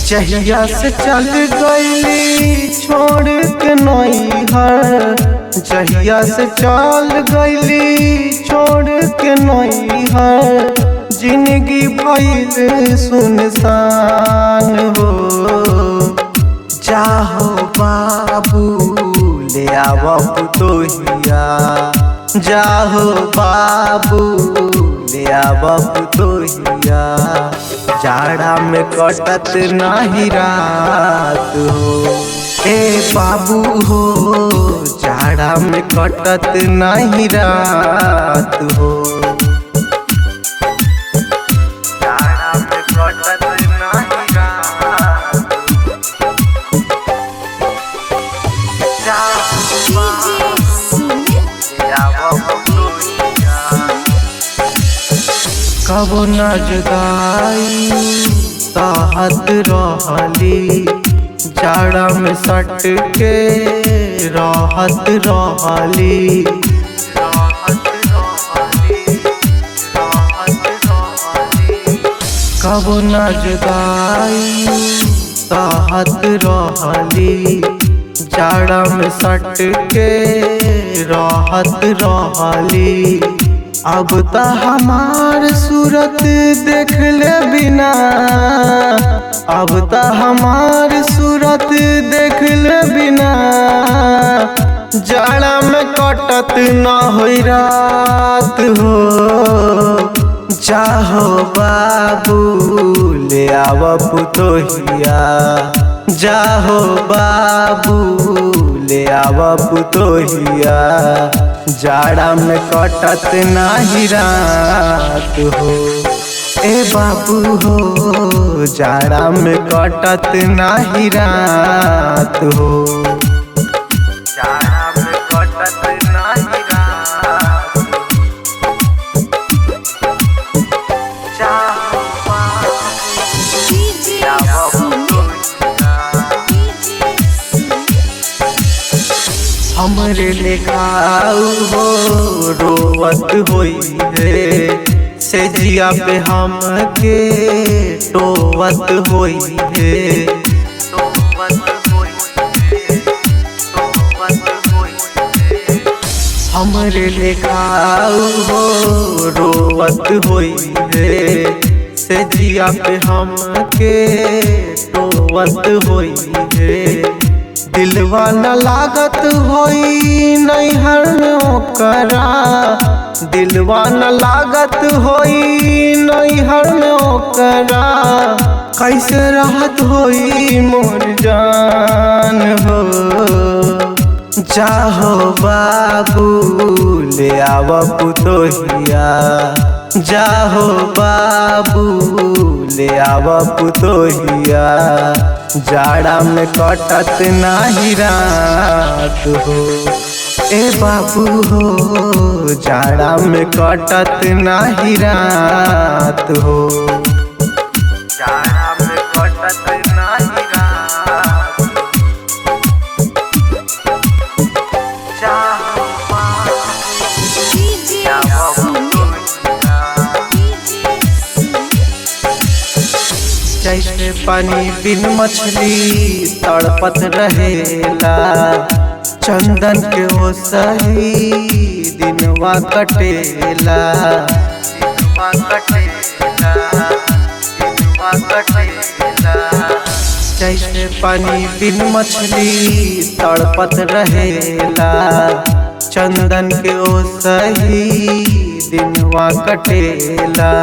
जहिया से चल गईली छोड़ के नैहर, जहिया से चल गईली छोड़ के नैहर, जिंदगी भइल सुनसान हो। जाहो बाबू ले आवो पुतोहिया, जाहो बाबू ले आवो पुतोहिया, जाड़ा में कटत नाही रात हो। ए बाबू हो जाड़ा में कटत नाही रात हो, जाड़ा में कटत नाही रात। कबो न जुदाई साहत रहली, जाड़ा में सट के राहत रहली। कबो न जुदाई साहत रहली, जाड़ा में सट के राहत रहली। अब त हमार सूरत देख ले बिना, अब त हमार सूरत देख ले बिना, जाड़ा में कटत न होई रात हो। जाहो बाबू ले आवो पुतोहिया, जाहो बाबू ले आवो पुतोहिया, जाड़ा में कटत नाही रात हो। ए बाबू हो जाड़ा में कटत नाही रात हो, जाड़ा में कटत नाही रात। जाहो हमरे लेखाऊ हो रोवत होई है, से जिया पे हमके टोवत होई है। हमरे लेखाऊ हो रोवत होई है, से जिया पे हमके टोवत होई है। दिलवा न लागत होई नैहर में ओकरा, दिलवा न लागत होई नैहर में ओकरा, कैसे राहत होई मोर जान हो। जाहो बाबू ले आवो पुतोहिया, जाहो बाबू ले आवो पुतोहिया, जाड़ा में कटत नाही रात हो। ए बाबू हो जाड़ा में कटत नाही रात हो, जाड़ा में कटत नाही रात। जैसे पानी बिन मछली तड़पत रहेला, चंदन के ओ सही दिनवा कटेला, दिनवा कटेला, दिनवा कटेला। जैसे पानी बिन मछली तड़पत रहेला, चंदन के ओ सही दिनवा कटेला।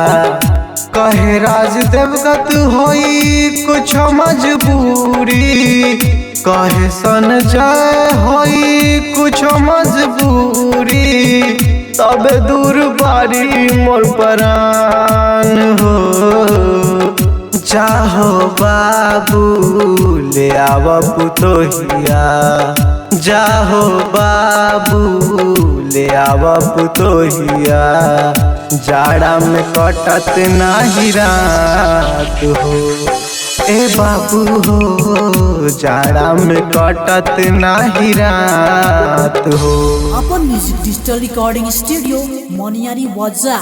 कहे राज देवगत होई कुछ मजबूरी, कहे संजय होई कुछ मजबूरी, तब दूर बारी मोर परान हो। जाहो बाबू ले आवो पुतोहिया, जाहो बाबू ले आवो पुतोहिया, जाड़ा में कटत नाही रात हो। ए बाबू हो जाड़ा में कटत नाही रात हो। अपन music digital recording studio Moniyari वाजा।